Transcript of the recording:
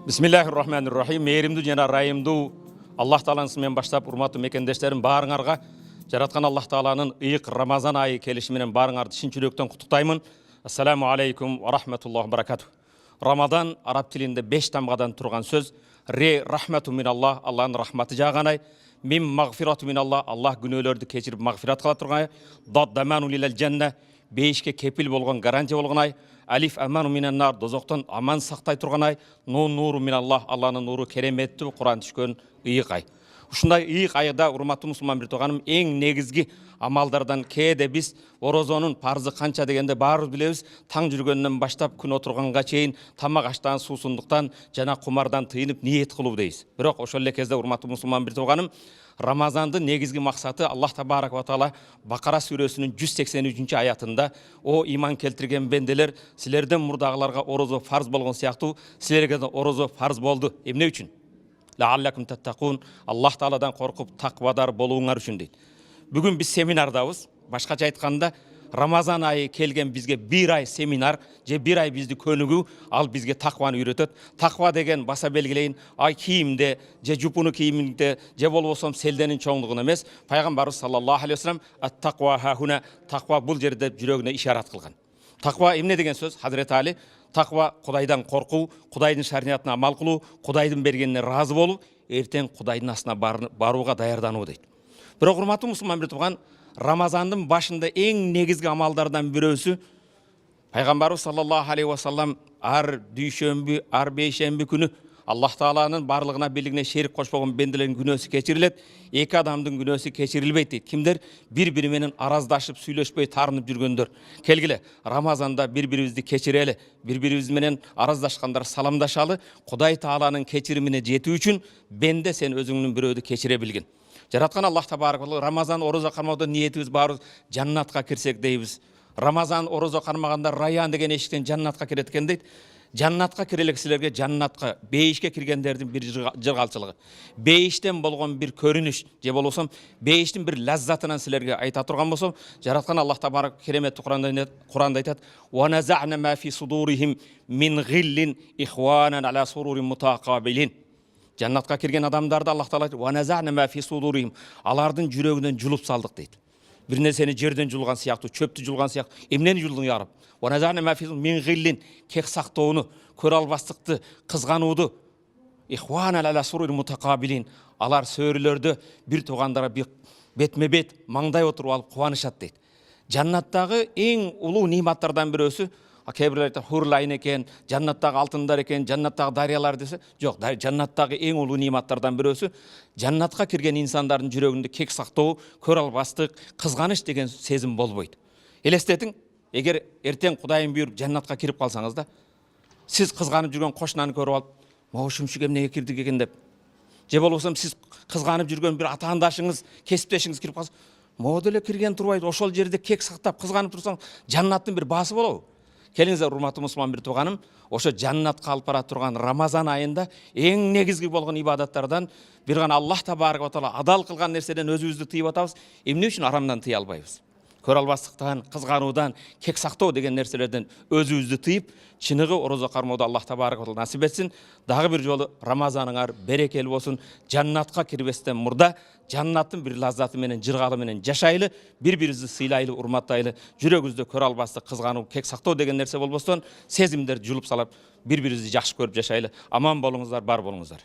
Bismillahirrahmanirrahim. Meyrimdu жана райымду Аллах Тааланын исминен баштап, урматтуу мекендештерим, баарыңарга жараткан Аллах Тааланын ыйык Рамазан айы келиши менен баарыңарды чын жүрөктөн куттуктаймын. Ассаламу алейкум ва рахматуллахи баракату. Рамадан араб тилинде 5 тамгадан турган сөз. Ре рахмату миналлах, Аллахтын рахматы жааган ай. Мим магфирату миналлах, Аллах күнөөлөрдү кечирип магфират кыла турган ай. Дад даману лил жанна, бейишке кепил болгон, гарантия болгон ай. Алиф аману минан нар, дозоктон аман сактай турган ай. Нун нуру миналлах, Аллахтын нуру кереметтүү, Куран түшкөн ыйык ай. Ушундай ыйык айда урматтуу мусулман бир тууганым, эң негизги амалдардан кээде биз орозонун парзы канча дегенде баарыбыз билебиз. Таң жүргөндөн баштап күн отурганга чейин тамак аштан, суусундуктан жана кумардан тыйынып ниет кылуу дейбиз. Бирок ошол эле кезде урматтуу мусулман бир тууганым, Рамазандын негизги максаты Аллах табарак ва таала Бакара сүрөсүнүн 183 аятында: "О иман келтирген бенделер, силерден мурдагыларга орозо фарз болгон сыяктуу, силерге да орозо фарз болду. Эмне үчүн? Лааллакум таттакун, Аллах Тааладан коркуп таквадар болууңар үчүн" дейт. Бүгүн биз семинардабыз. Башкача айтканда, Рамазан айы келген бизге бир ай семинар, же бир ай бизди көнүгүү, ал бизге такваны үйрөтөт. Таква деген баса белгилейин, ай кийимде, же жупуну кийиминде, же болбосом селденин чоңдугунда эмес. Пайгамбарыбыз саллаллаху алейхи вассалам ат-таква хахуна, таква бул жерде жүрөгүнө ишарат кылган. Таква эмне деген сөз? Хазрет Али, таква Кудайдан коркуу, Кудайдын шариатына амал кылуу, Кудайдын бергенине разы болуу, эртең Кудайдын астына барууга даярдануу дейт. Бирок урматтуу мусулман бир тууган, Рамазандын башында эң негизги амалдардан бирөөсү Пайгамбарыбыз саллаллаху алейхи вассалам ар дүйшөмбү, ар бейшемби күнү Аллах Тааланын барлыгына бийлигине шерик кошпогон бенделердин күнөөсү кечирилет, эки адамдын күнөөсү кечирилбейт дейт. Кимдер бири-бири менен араздашып, сүйлөшпөй, таарынып жүргөндөр. Келгиле, Рамазанда бири-бирибизди кечирели, бири-бирибиз менен араздашкандар саламдашалы, Кудай Тааланын кечиримине жетүү үчүн бенде сен өзүңдүн бирөөдү кечире билгин. Жараткан Аллах табарак ва таала Рамазан орозо кармауда ниетибиз баарыбыз жаннатка кирсек дейбиз. Рамазан орозо кармаганда Раян деген эшиктен жаннатка кирет экен дейт. Жаннатка кирелек силерге, жаннатка бейишке киргендердин бир жыргалчылыгы. Бейиштен болгон бир көрүнүш, же болбосом бейиштин бир лаззатынан силерге айта турган болсом, жараткан Аллах табарак кереметтүү Куранда айтат: "Ва наза'на ма фи судурихим мин гиллин ихванан ала сурурин мутaqabilin." Жаннатка кирген адамдарды Аллах Таала айтат: "Ва наза'на ма фи судурихим", алардын жүрөгүнөн жулуп салдык дейт. Бир нерсени жерден жулган сыяктуу, чөптү жулган сыяктуу, эмнени жулдуң я Рабб? Ва наза'на ма фи мин гиллин, кек сактоону, көрө албастыкты, кызганууду, ихванан ала сурурин мутaqabilin, алар сөөрүлөрдө бир туугандара бетме бет маңдай отуруп алып кубанышат дейт. Жаннаттагы эң улуу нематтардан бирөөсү, кээ-бирлер айтат хурлайн экен, жаннаттагы алтындар экен, жаннаттагы дарыялар десе, жок, жаннаттагы эң улуу нематтардан бирөөсү жаннатка кирген инсандардын жүрөгүндө кек сактоо, көрө албастык, кызганыч деген сезим болбойт. Элестетиң, эгер эртең Кудайым буйруп жаннатка кирип калсаңыз да, сиз кызганып жүргөн кошунаны көрүп алып, "Могушумчук эмнеге кирдик экен" деп, же болбосом сиз кызганып жүргөн бир атаандашыңыз, кесиптешиңиз кирип калса, "Могу деле кирген турбайт", ошол жерде кек сактап кызганып турсаң, жаннаттын бир баасы болобу? Келиңиздер, урматтуу мусулман бир тууганым, ошо жаннатка алып бара турган Рамазан айында эң негизги болгон ибадаттардан бир гана Аллах табарак ва таала адал кылган нерседен өзүбүздү тыйып атабыз. Эмне үчүн арамдан тыя албайбыз? Көрө албастыктан, кызгануудан, кек сактоо деген нерселерден өзүбүздү тыйып, чыныгы орозо кармоодо Аллах табарак ва таала насип этсин. Дагы бир жолу Рамазаныңар берекелүү болсун. Жаннатка кирбестен мурда жаннаттын бир лаззаты менен, жыргалы менен жашайлы, бири-бирибизди сыйлайлы, урматтайлы, жүрөгүбүздө көрө албастык, кызгануу, кек сактоо деген нерсе болбостон, сезимдерди жулуп салып, бири-бирибизди жакшы көрүп жашайлы. Аман болуңуздар, бар болуңуздар.